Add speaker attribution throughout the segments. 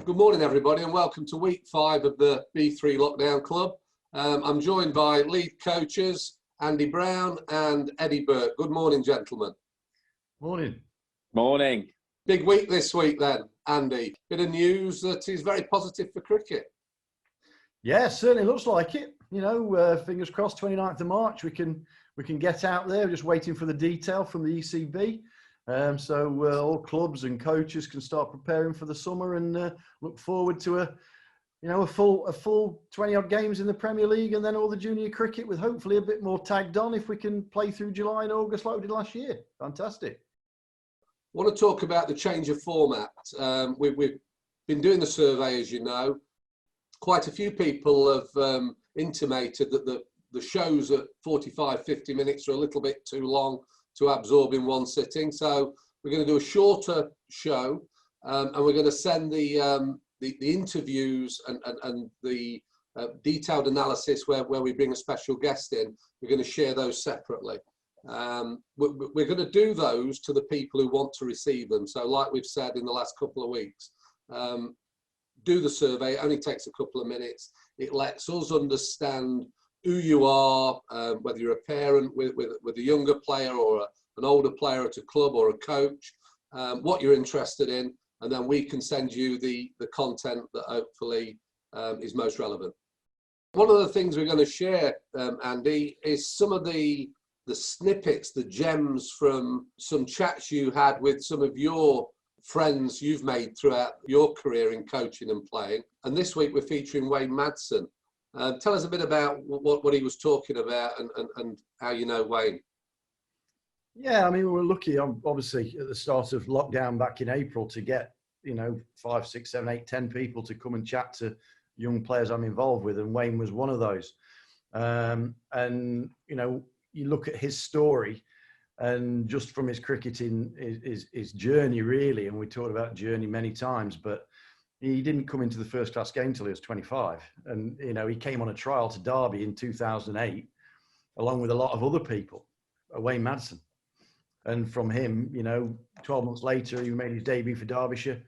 Speaker 1: Good morning, everybody, and welcome to week 5 of the B3 Lockdown Club. I'm joined by lead coaches Andy Brown and Eddie Burke. Good morning, gentlemen.
Speaker 2: Morning.
Speaker 3: Morning.
Speaker 1: Big week this week then, Andy. Bit of news that is very positive for cricket.
Speaker 2: Yeah, certainly looks like it. You know, fingers crossed, 29th of March, we can get out there. We're just waiting for the detail from the ECB. So all clubs and coaches can start preparing for the summer and look forward to a full 20-odd games in the Premier League, and then all the junior cricket with hopefully a bit more tagged on if we can play through July and August like we did last year. Fantastic.
Speaker 1: I want to talk about the change of format. We've been doing the survey, as you know. Quite a few people have intimated that the shows at 45, 50 minutes are a little bit too long to absorb in one sitting. So we're going to do a shorter show, and we're going to send the interviews and the detailed analysis where we bring a special guest in. We're going to share those separately. We're going to do those to the people who want to receive them. So like we've said in the last couple of weeks, do the survey. It only takes a couple of minutes. It lets us understand who you are, whether you're a parent with a younger player or an older player at a club or a coach, what you're interested in, and then we can send you the content that hopefully is most relevant. One of the things we're going to share, Andy, is some of the snippets, the gems from some chats you had with some of your friends you've made throughout your career in coaching and playing. And this week we're featuring Wayne Madsen. Tell us a bit about what he was talking about and how you know Wayne.
Speaker 2: Yeah, I mean, we were lucky, obviously, at the start of lockdown back in April to get, 5, 6, 7, 8, 10 people to come and chat to young players I'm involved with, and Wayne was one of those. You look at his story, and just from his cricketing, his journey really, and we talked about journey many times, but he didn't come into the first class game till he was 25. And, he came on a trial to Derby in 2008, along with a lot of other people, Wayne Madsen. And from him, 12 months later, he made his debut for Derbyshire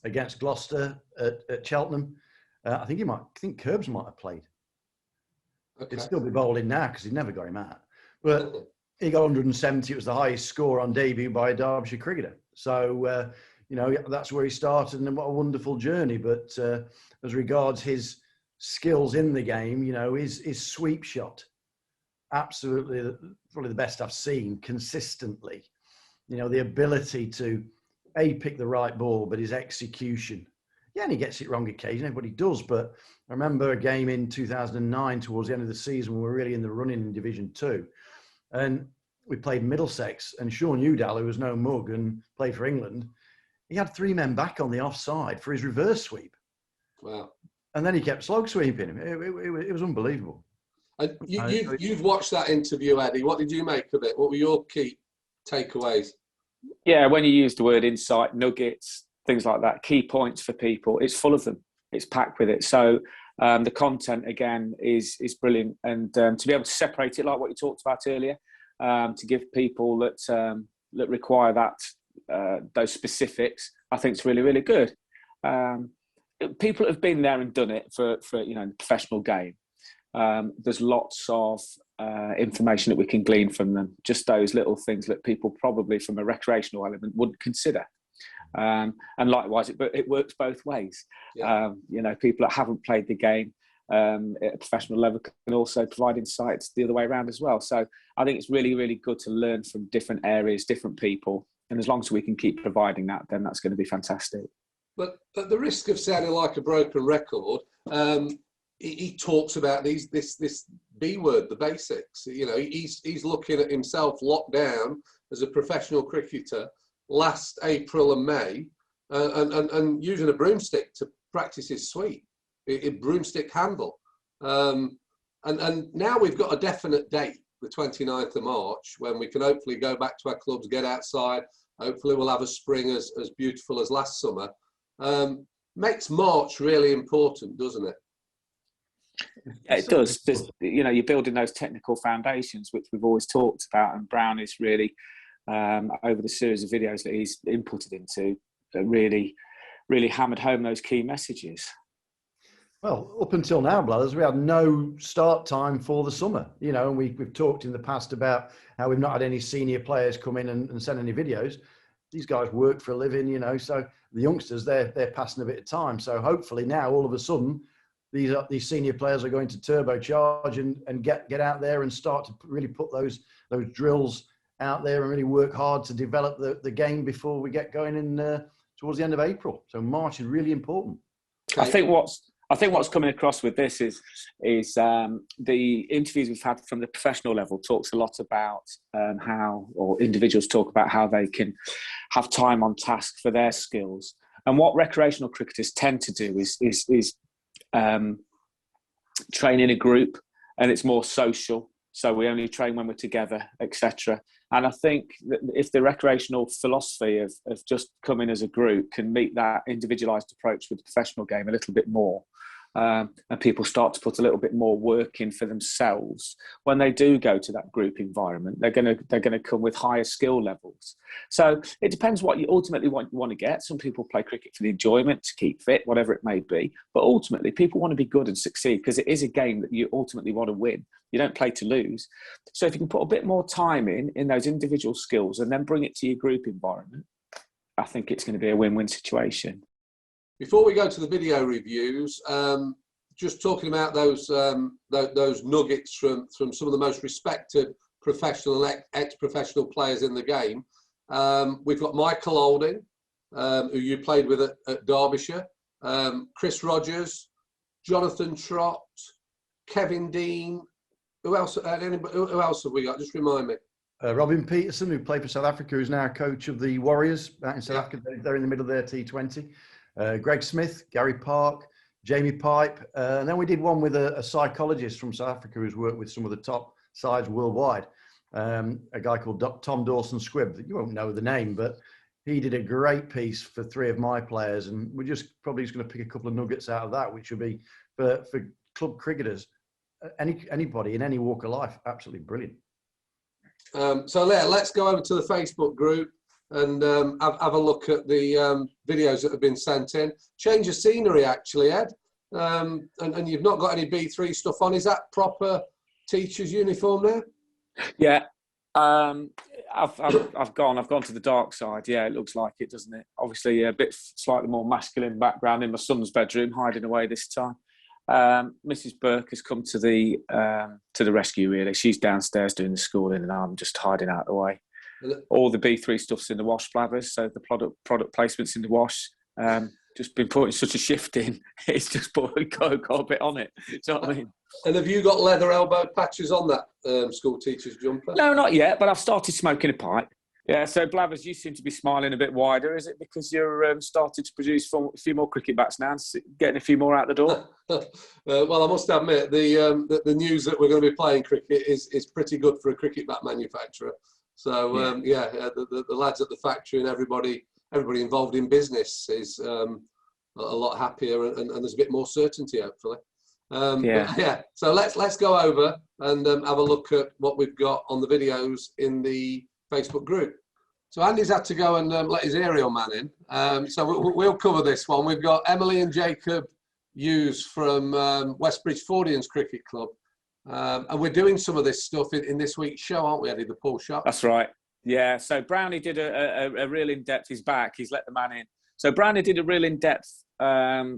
Speaker 2: against Gloucester at Cheltenham. I think Curbs might have played. Okay. He'd still be bowling now because he'd never got him out. But he got 170. It was the highest score on debut by a Derbyshire cricketer. So, that's where he started, and what a wonderful journey. But as regards his skills in the game, his sweep shot, absolutely probably the best I've seen consistently. The ability to pick the right ball, but his execution. Yeah, and he gets it wrong occasionally, everybody does. But I remember a game in 2009 towards the end of the season when we were really in the running in Division 2. And we played Middlesex, and Sean Udall, who was no mug and played for England, he had 3 men back on the offside for his reverse sweep.
Speaker 1: Wow. And
Speaker 2: then he kept slog sweeping him. It was unbelievable.
Speaker 1: You've watched that interview, Eddie. What did you make of it? What were your key takeaways?
Speaker 3: Yeah, when you use the word insight, nuggets, things like that, key points for people, it's full of them. It's packed with it. So the content, again, is brilliant. And to be able to separate it, like what you talked about earlier, to give people that require that those specifics, I think it's really, really good. People have been there and done it for the professional game. There's lots of information that we can glean from them. Just those little things that people probably from a recreational element wouldn't consider. And likewise, it works both ways. Yeah. People that haven't played the game at a professional level can also provide insights the other way around as well. So I think it's really, really good to learn from different areas, different people. And as long as we can keep providing that, then that's going to be fantastic.
Speaker 1: But at the risk of sounding like a broken record, he talks about this B word, the basics. He's looking at himself locked down as a professional cricketer last April and May, and using a broomstick to practice his sweep, a broomstick handle. And now we've got a definite date, the 29th of March, when we can hopefully go back to our clubs, get outside. Hopefully we'll have a spring as beautiful as last summer. Makes March really important, doesn't it?
Speaker 3: Yeah, it does. You're building those technical foundations, which we've always talked about, and Brown is really, over the series of videos that he's inputted into, really really hammered home those key messages.
Speaker 2: Well, up until now, Blathers, we had no start time for the summer, and we've talked in the past about how we've not had any senior players come in and send any videos. These guys work for a living, so the youngsters, they're passing a bit of time. So hopefully now, all of a sudden, these senior players are going to turbocharge and get out there and start to really put those drills out there and really work hard to develop the game before we get going in towards the end of April. So March is really important.
Speaker 3: I think what's coming across with this is the interviews we've had from the professional level talks a lot about or individuals talk about how they can have time on task for their skills. And what recreational cricketers tend to do is train in a group, and it's more social. So we only train when we're together, etc. And I think that if the recreational philosophy of just coming as a group can meet that individualised approach with the professional game a little bit more, and people start to put a little bit more work in for themselves, when they do go to that group environment, they're going to come with higher skill levels. So it depends what you ultimately want to get. Some people play cricket for the enjoyment, to keep fit, whatever it may be. But ultimately, people want to be good and succeed, because it is a game that you ultimately want to win. You don't play to lose. So if you can put a bit more time in those individual skills and then bring it to your group environment, I think it's going to be a win-win situation.
Speaker 1: Before we go to the video reviews, just talking about those nuggets from some of the most respected professional and ex-professional players in the game. We've got Michael Olding, who you played with at Derbyshire, Chris Rogers, Jonathan Trott, Kevin Dean. Who else have we got? Just remind me.
Speaker 2: Robin Peterson, who played for South Africa, who's now coach of the Warriors out in South Africa. They're in the middle of their T20. Greg Smith, Gary Park, Jamie Pipe. And then we did one with a psychologist from South Africa who's worked with some of the top sides worldwide. A guy called Tom Dawson Squibb. You won't know the name, but he did a great piece for 3 of my players. And we're probably just going to pick a couple of nuggets out of that, which would be for club cricketers, anybody in any walk of life, absolutely brilliant.
Speaker 1: So let's go over to the Facebook group and have a look at the videos that have been sent in. Change of scenery, actually, Ed. And you've not got any B3 stuff on. Is that proper teacher's uniform there?
Speaker 3: Yeah. I've gone to the dark side. Yeah, it looks like it, doesn't it? Obviously, a bit slightly more masculine background in my son's bedroom, hiding away this time. Mrs. Burke has come to the rescue, really. She's downstairs doing the schooling and I'm just hiding out of the way. All the B3 stuff's in the wash, Blathers, so the product placement's in the wash. Just been putting such a shift in, it's just got a bit on it. Do you know what I mean?
Speaker 1: And have you got leather elbow patches on that school teacher's jumper?
Speaker 3: No, not yet, but I've started smoking a pipe. Yeah, so Blathers, you seem to be smiling a bit wider. Is it because you're started to produce a few more cricket bats now, and getting a few more out the door?
Speaker 1: Well, I must admit, the news that we're going to be playing cricket is pretty good for a cricket bat manufacturer. So, the lads at the factory and everybody involved in business is a lot happier and there's a bit more certainty, hopefully. So let's go over and have a look at what we've got on the videos in the Facebook group. So Andy's had to go and let his aerial man in. So we'll cover this one. We've got Emily and Jacob Hughes from Westbridge Fordians Cricket Club. And we're doing some of this stuff in this week's show, aren't we, Eddie, the Paul Shop?
Speaker 3: That's right. Yeah, so Brownie did a real in-depth, he's back, he's let the man in. So Brownie did a real in-depth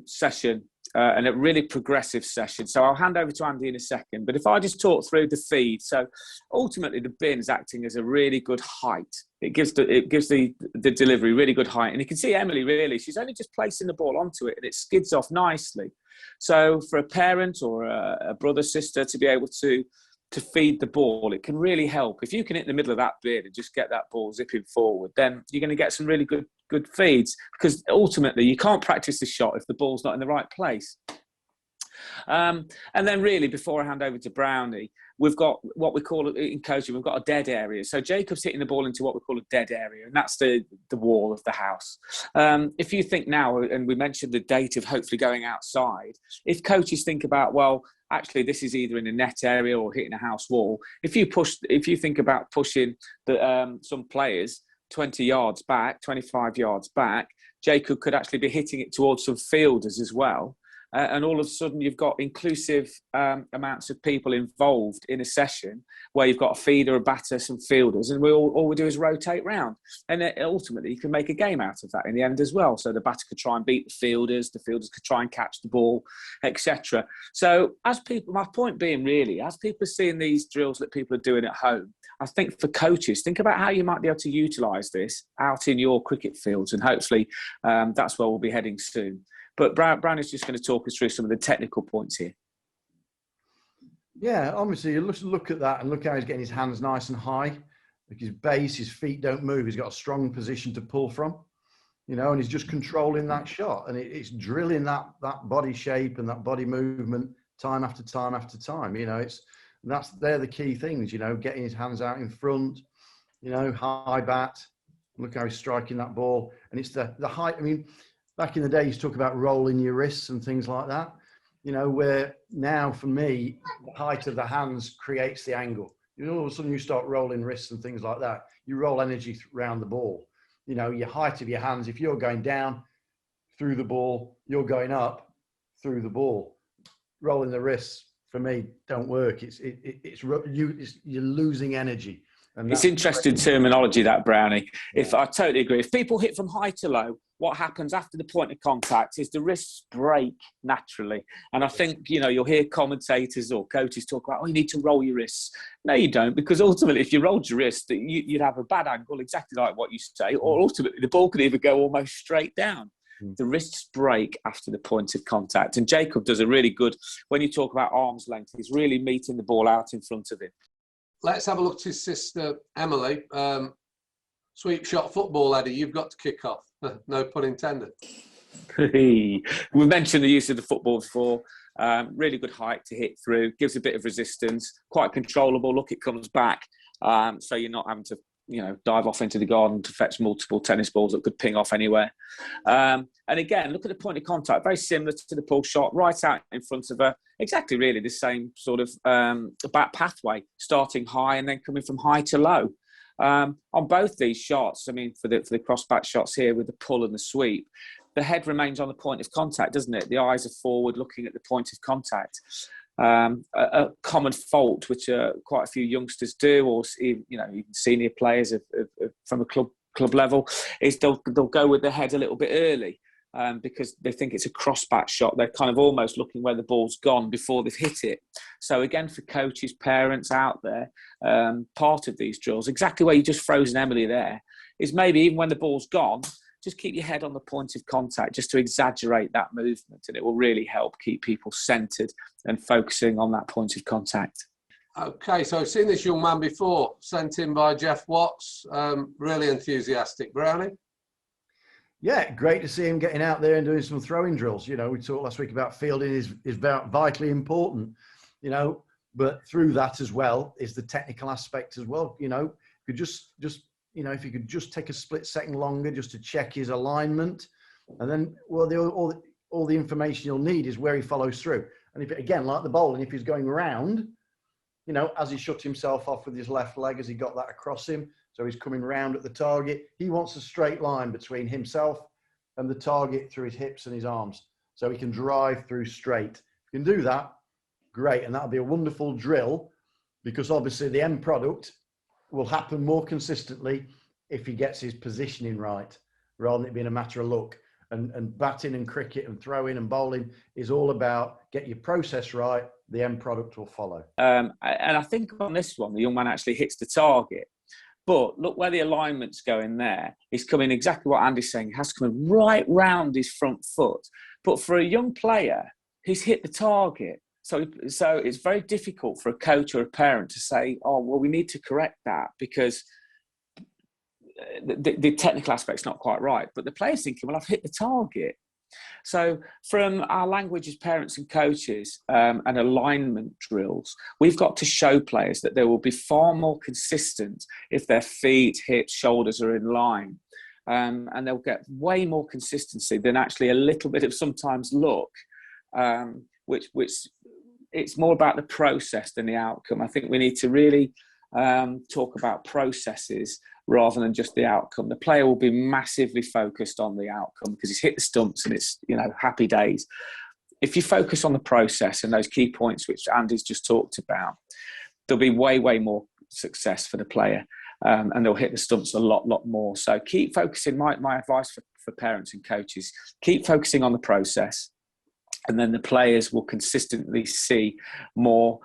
Speaker 3: session and a really progressive session. So I'll hand over to Andy in a second. But if I just talk through the feed, so ultimately the bin's acting as a really good height. It gives the delivery really good height. And you can see Emily, really, she's only just placing the ball onto it and it skids off nicely. So for a parent or a brother, sister to be able to feed the ball, it can really help. If you can hit the middle of that bin and just get that ball zipping forward, then you're going to get some really good feeds, because ultimately you can't practice the shot if the ball's not in the right place. And then really, before I hand over to Brownie, we've got what we call in coaching, we've got a dead area. So Jacob's hitting the ball into what we call a dead area, and that's the wall of the house. If you think now, and we mentioned the date of hopefully going outside, if coaches think about, well, actually this is either in a net area or hitting a house wall, if you think about pushing some players 20 yards back, 25 yards back, Jacob could actually be hitting it towards some fielders as well. And all of a sudden you've got inclusive amounts of people involved in a session where you've got a feeder, a batter, some fielders, and all we do is rotate round. And ultimately you can make a game out of that in the end as well. So the batter could try and beat the fielders could try and catch the ball, etc. So as people, my point being really, as people are seeing these drills that people are doing at home, I think for coaches, think about how you might be able to utilise this out in your cricket fields, and hopefully that's where we'll be heading soon. But Brown is just going to talk us through some of the technical points here.
Speaker 2: Yeah, obviously, you look at that and look how he's getting his hands nice and high. Like his base, his feet don't move. He's got a strong position to pull from, you know, and he's just controlling that shot. And it's drilling that body shape and that body movement time after time after time. You know, they're the key things, you know, getting his hands out in front, you know, high bat. Look how he's striking that ball. And it's the height. I mean, back in the day, you used to talk about rolling your wrists and things like that, you know, where now for me, the height of the hands creates the angle. You know, all of a sudden you start rolling wrists and things like that. You roll energy around the ball. You know, your height of your hands, if you're going down through the ball, you're going up through the ball. Rolling the wrists, for me, don't work. You're losing energy. And
Speaker 3: it's interesting terminology, that, Brownie. If I totally agree. If people hit from high to low, what happens after the point of contact is the wrists break naturally. And I think, you know, you'll hear commentators or coaches talk about, oh, you need to roll your wrists. No, you don't, because ultimately, if you rolled your wrist, you'd have a bad angle, exactly like what you say, or ultimately the ball could either go almost straight down. The wrists break after the point of contact. And Jacob does a really good, when you talk about arm's length, he's really meeting the ball out in front of him. Let's
Speaker 1: have a look at his sister, Emily. Sweep shot football, Eddie, you've got to kick off. No pun intended.
Speaker 3: We mentioned the use of the football before. Really good height to hit through, gives a bit of resistance, quite controllable. Look, it comes back. So you're not having to, you know, dive off into the garden to fetch multiple tennis balls that could ping off anywhere. And again, look at the point of contact, very similar to the pull shot, right out in front of her. Exactly, really, the same sort of back pathway, starting high and then coming from high to low. On both these shots, I mean, for the cross-back shots here with the pull and the sweep, the head remains on the point of contact, doesn't it? The eyes are forward, looking at the point of contact. A common fault which quite a few youngsters do, or you know, even senior players from a club level, is they'll go with their head a little bit early. Because they think it's a cross-back shot. They're kind of almost looking where the ball's gone before they've hit it. So again, for coaches, parents out there, part of these drills, exactly where you just frozen Emily there, is maybe even when the ball's gone, just keep your head on the point of contact just to exaggerate that movement, and it will really help keep people centred and focusing on that point of contact.
Speaker 1: Okay, so I've seen this young man before, sent in by Jeff Watts, really enthusiastic. Brownie?
Speaker 2: Yeah, great to see him getting out there and doing some throwing drills. You know, we talked last week about fielding is vitally important, you know, but through that as well is the technical aspect as well. You know, you could just you know, if you could just take a split second longer just to check his alignment, and then, well, all the information you'll need is where he follows through. And if, again, like the bowling, if he's going round, you know, as he shut himself off with his left leg, as he got that across him, so he's coming round at the target. He wants a straight line between himself and the target through his hips and his arms, so he can drive through straight. If you can do that, great. And that'll be a wonderful drill, because obviously the end product will happen more consistently if he gets his positioning right, rather than it being a matter of luck. And batting and cricket and throwing and bowling is all about get your process right, the end product will follow.
Speaker 3: And I think on this one, the young man actually hits the target. But look where the alignment's going there. He's coming exactly what Andy's saying. He has to come right round his front foot. But for a young player, he's hit the target. So it's very difficult for a coach or a parent to say, oh, well, we need to correct that because the technical aspect's not quite right. But the player's thinking, well, I've hit the target. So from our language as parents and coaches and alignment drills, we've got to show players that they will be far more consistent if their feet, hips, shoulders are in line. And they'll get way more consistency than actually a little bit of sometimes luck, which it's more about the process than the outcome. I think we need to really talk about processes rather than just the outcome. The player will be massively focused on the outcome because he's hit the stumps and it's, you know, happy days. If you focus on the process and those key points which Andy's just talked about, there'll be way more success for the player, and they'll hit the stumps a lot more. So keep focusing. My advice for parents and coaches, keep focusing on the process, and then the players will consistently see more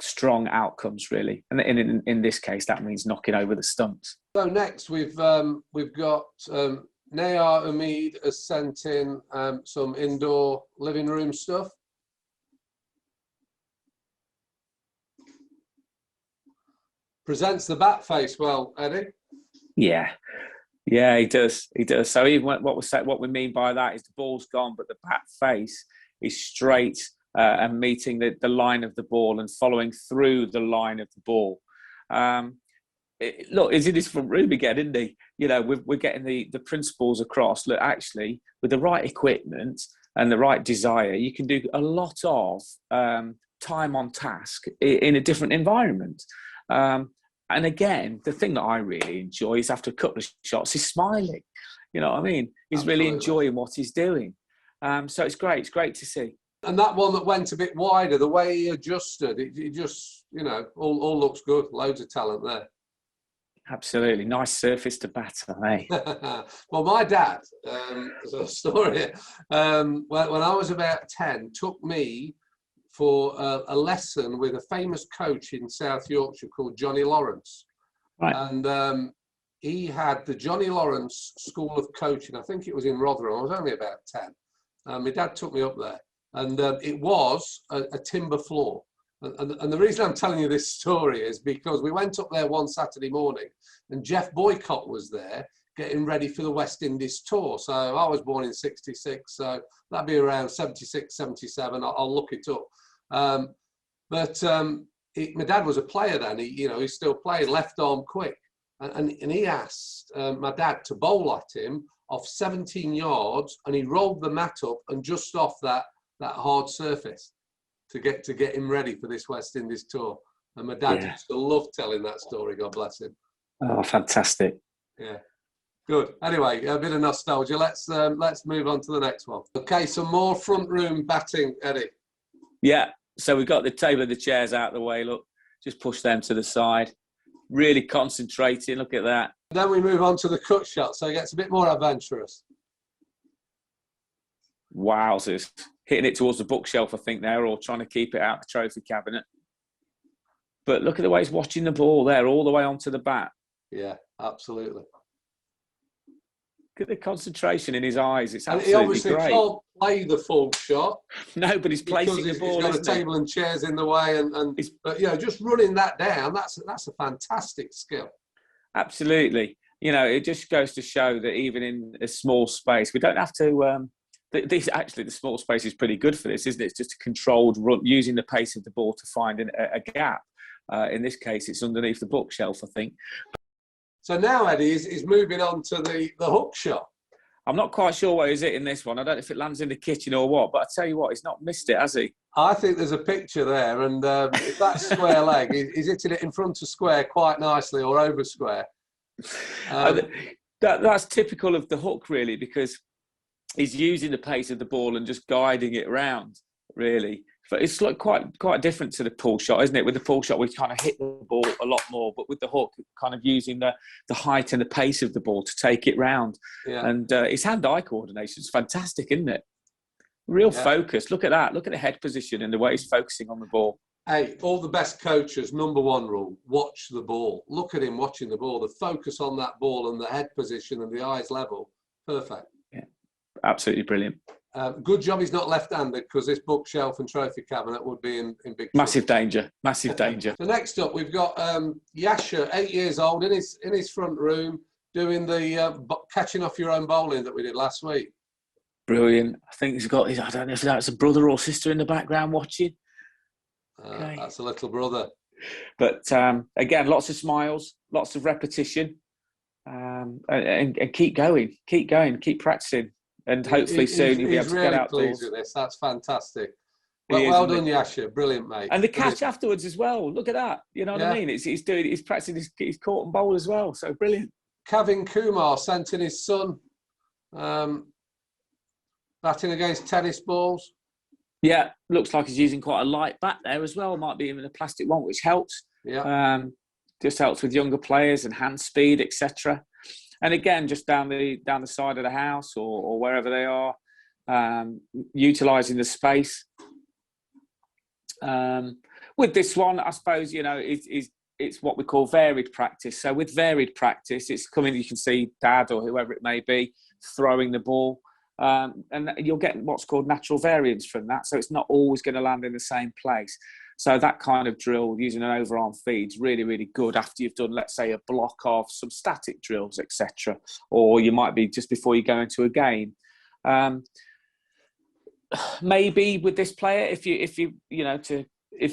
Speaker 3: strong outcomes, really. And in this case, that means knocking over the stumps.
Speaker 1: So next, we've got Nayar Umid has sent in some indoor living room stuff. Presents the bat face well, Eddie.
Speaker 3: Yeah, he does. So even what we mean by that is the ball's gone, but the bat face is straight and meeting the line of the ball and following through the line of the ball. Look, he's in his front room again, isn't he? You know, we're getting the principles across. Look, actually, with the right equipment and the right desire, you can do a lot of time on task in a different environment. And again, the thing that I really enjoy is after a couple of shots, he's smiling. You know what I mean? He's
Speaker 1: Absolutely.
Speaker 3: really enjoying what he's doing. So it's great. It's great to see.
Speaker 1: And that one that went a bit wider, the way he adjusted, it just, you know, all looks good. Loads of talent there.
Speaker 3: Absolutely. Nice surface to bat on, eh?
Speaker 1: Well, my dad, there's a story, when I was about 10, took me for a lesson with a famous coach in South Yorkshire called Johnny Lawrence.
Speaker 3: Right.
Speaker 1: And he had the Johnny Lawrence School of Coaching. I think it was in Rotherham. I was only about 10. My dad took me up there. And it was a timber floor. And the reason I'm telling you this story is because we went up there one Saturday morning and Jeff Boycott was there getting ready for the West Indies tour. So I was born in 66, so that'd be around 76, 77. I'll look it up. My dad was a player then. He still played left arm quick. And he asked my dad to bowl at him off 17 yards and he rolled the mat up and just off that hard surface to get him ready for this West Indies tour. And my dad used to love telling that story, God bless him.
Speaker 3: Oh, fantastic.
Speaker 1: Yeah. Good. Anyway, a bit of nostalgia. Let's move on to the next one. Okay, some more front room batting, Eddie.
Speaker 3: Yeah. So we've got the table and the chairs out of the way. Look, just push them to the side. Really concentrating. Look at that.
Speaker 1: Then we move on to the cut shot, so it gets a bit more adventurous.
Speaker 3: Wowzers. Hitting it towards the bookshelf, I think they're all trying to keep it out the trophy cabinet. But look at the way he's watching the ball there, all the way onto the bat.
Speaker 1: Yeah, absolutely.
Speaker 3: Look at the concentration in his eyes. It's absolutely great.
Speaker 1: He obviously can't play the full shot.
Speaker 3: No, but he's placing the ball.
Speaker 1: He's got a table and chairs in the way, but just running that down, that's a fantastic skill.
Speaker 3: Absolutely. It just goes to show that even in a small space, we don't have to. The small space is pretty good for this, isn't it? It's just a controlled run, using the pace of the ball to find a gap. In this case, it's underneath the bookshelf, I think. So
Speaker 1: now Eddie is moving on to the hook shot.
Speaker 3: I'm not quite sure where he's hitting this one. I don't know if it lands in the kitchen or what, but I tell you what, he's not missed it, has he?
Speaker 1: I think there's a picture there, and if that's square leg, he's hitting it in front of square quite nicely, or over square.
Speaker 3: That's typical of the hook, really, because he's using the pace of the ball and just guiding it around, really. But it's like quite different to the pull shot, isn't it? With the pull shot, we kind of hit the ball a lot more, but with the hook, kind of using the height and the pace of the ball to take it round. Yeah. And his hand-eye coordination is fantastic, isn't it? Real focus. Look at that. Look at the head position and the way he's focusing on the ball.
Speaker 1: Hey, all the best coaches, number one rule, watch the ball. Look at him watching the ball. The focus on that ball and the head position and the eyes level. Perfect.
Speaker 3: Yeah, absolutely brilliant.
Speaker 1: Good job he's not left-handed, because this bookshelf and trophy cabinet would be in big trouble.
Speaker 3: Massive danger. So
Speaker 1: next up, we've got Yasha, 8 years old, in his front room, doing the catching off your own bowling that we did last week.
Speaker 3: Brilliant. I think he's got, I don't know if that's a brother or sister in the background watching.
Speaker 1: Okay. That's a little brother.
Speaker 3: But again, lots of smiles, lots of repetition, and keep going, keep practicing. And hopefully soon you'll be able to get outdoors.
Speaker 1: He's really pleased with this. That's fantastic. Well done, Yasha. Brilliant, mate.
Speaker 3: And the catch afterwards as well. Look at that. You know what I mean? He's practicing his court and bowl as well. So brilliant.
Speaker 1: Kevin Kumar sent in his son batting against tennis balls.
Speaker 3: Yeah, looks like he's using quite a light bat there as well. Might be even a plastic one, which helps.
Speaker 1: Yeah.
Speaker 3: Just helps with younger players and hand speed, etc. And again, just down the side of the house or wherever they are, utilising the space. With this one, I suppose, you know, it's what we call varied practice. So with varied practice, it's coming, you can see dad or whoever it may be throwing the ball. And you'll get what's called natural variance from that. So it's not always going to land in the same place. So that kind of drill using an overarm feed is really, really good after you've done, let's say, a block of some static drills, etc. Or you might be just before you go into a game. Maybe with this player, if you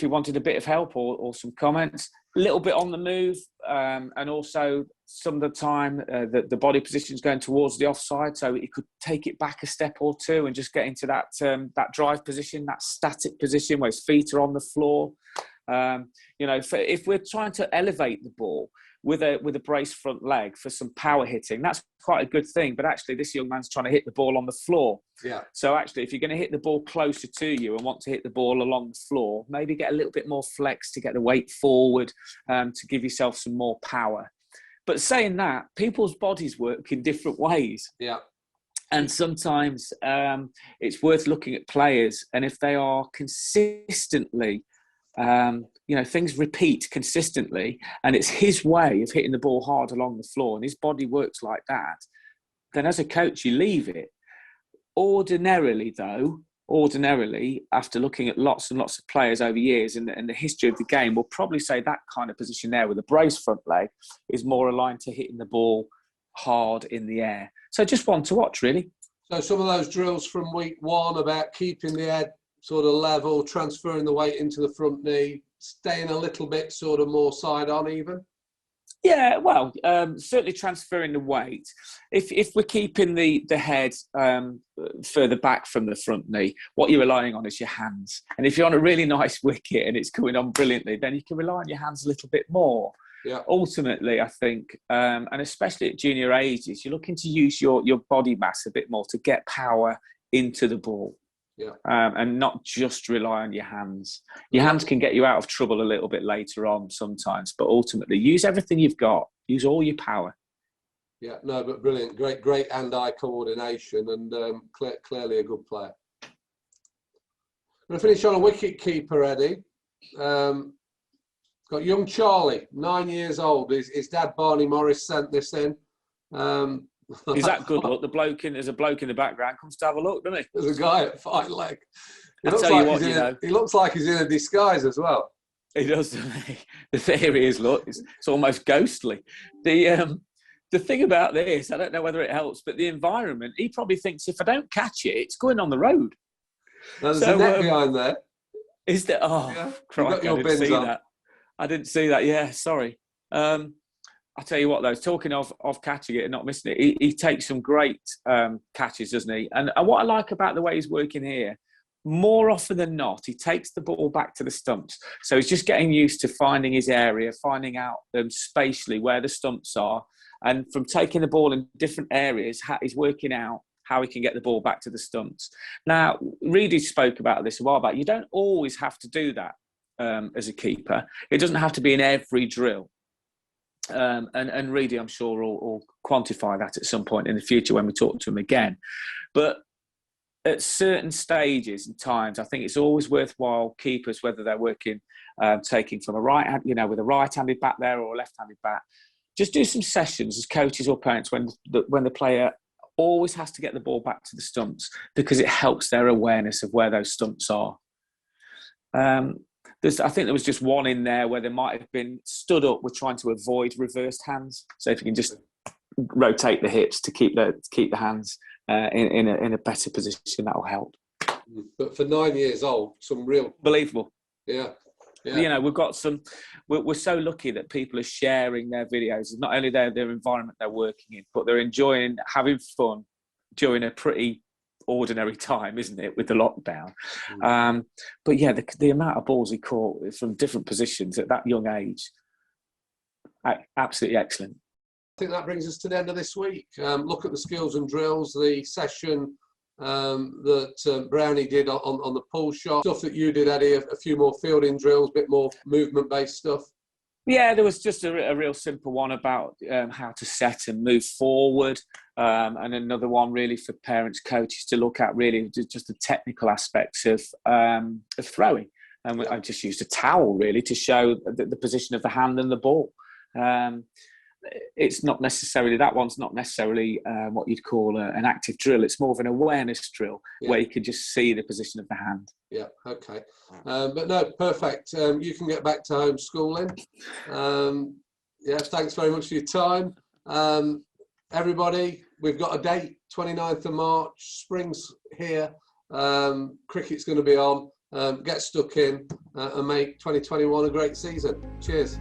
Speaker 3: wanted a bit of help or some comments, a little bit on the move, and also some of the time the body position is going towards the offside, so he could take it back a step or two and just get into that drive position, that static position where his feet are on the floor. If we're trying to elevate the ball with a braced front leg for some power hitting, that's quite a good thing. But actually, this young man's trying to hit the ball on the floor. Yeah. So actually, if you're going to hit the ball closer to you and want to hit the ball along the floor, maybe get a little bit more flex to get the weight forward, to give yourself some more power. But saying that, people's bodies work in different ways.
Speaker 1: Yeah.
Speaker 3: And sometimes it's worth looking at players, and if they are consistently, things repeat consistently, and it's his way of hitting the ball hard along the floor, and his body works like that, then as a coach, you leave it. Ordinarily, after looking at lots and lots of players over years and the history of the game, we'll probably say that kind of position there with a braced front leg is more aligned to hitting the ball hard in the air. So just one to watch, really.
Speaker 1: So some of those drills from week one about keeping the head sort of level, transferring the weight into the front knee, staying a little bit sort of more side on even?
Speaker 3: Yeah, well, certainly transferring the weight. If we're keeping the head further back from the front knee, what you're relying on is your hands. And if you're on a really nice wicket and it's coming on brilliantly, then you can rely on your hands a little bit more. Yeah. Ultimately, I think, and especially at junior ages, you're looking to use your body mass a bit more to get power into the ball. Yeah. And not just rely on your hands. Your hands can get you out of trouble a little bit later on sometimes, but ultimately use everything you've got. Use all your power.
Speaker 1: Yeah, no, but brilliant. Great hand-eye coordination, and clearly a good player. I'm going to finish on a wicket keeper, Eddie. Got young Charlie, 9 years old. His dad, Barney Morris, sent this in.
Speaker 3: Is that good look? There's a bloke in the background comes to have a look, doesn't he?
Speaker 1: There's a guy at fine leg. He looks like he's in a disguise as well.
Speaker 3: He does, doesn't he? The theory is, look, it's almost ghostly. The thing about this, I don't know whether it helps, but the environment, he probably thinks if I don't catch it, it's going on the road.
Speaker 1: Now, there's a net behind there.
Speaker 3: Is there? Oh, yeah. Crikey, I didn't see that. I didn't see that. Yeah, sorry. I tell you what, though, talking of catching it and not missing it, he takes some great catches, doesn't he? And what I like about the way he's working here, more often than not, he takes the ball back to the stumps. So he's just getting used to finding his area, finding out spatially where the stumps are. And from taking the ball in different areas, he's working out how he can get the ball back to the stumps. Now, Reedy spoke about this a while back. You don't always have to do that as a keeper. It doesn't have to be in every drill. And Reedy, I'm sure, will quantify that at some point in the future when we talk to him again. But at certain stages and times, I think it's always worthwhile keepers, whether they're working, taking from a right hand, with a right-handed bat there or a left-handed bat, just do some sessions as coaches or parents when the player always has to get the ball back to the stumps, because it helps their awareness of where those stumps are. I think there was just one in there where they might have been stood up with trying to avoid reversed hands. So if you can just rotate the hips to keep the hands in a better position, that will help.
Speaker 1: But for 9 years old, some real
Speaker 3: believable.
Speaker 1: Yeah.
Speaker 3: We've got some. We're so lucky that people are sharing their videos. Not only their environment they're working in, but they're enjoying having fun during a pretty ordinary time, isn't it, with the lockdown? But yeah, the amount of balls he caught from different positions at that young age, absolutely excellent.
Speaker 1: I think that brings us to the end of this week. Look at the skills and drills, the session that Brownie did on the pull shot, stuff that you did, Eddie, a few more fielding drills, a bit more movement-based stuff. Yeah,
Speaker 3: there was just a real simple one about how to set and move forward, and another one really for parents, coaches to look at, really just the technical aspects of throwing. And I just used a towel really to show the position of the hand and the ball. It's not necessarily, that one's not necessarily what you'd call an active drill. It's more of an awareness drill where you can just see the position of the hand. Yeah, okay. But no, perfect. You can get back to homeschooling. Yeah, thanks very much for your time. Everybody, we've got a date, 29th of March, spring's here. Cricket's going to be on. Get stuck in and make 2021 a great season. Cheers.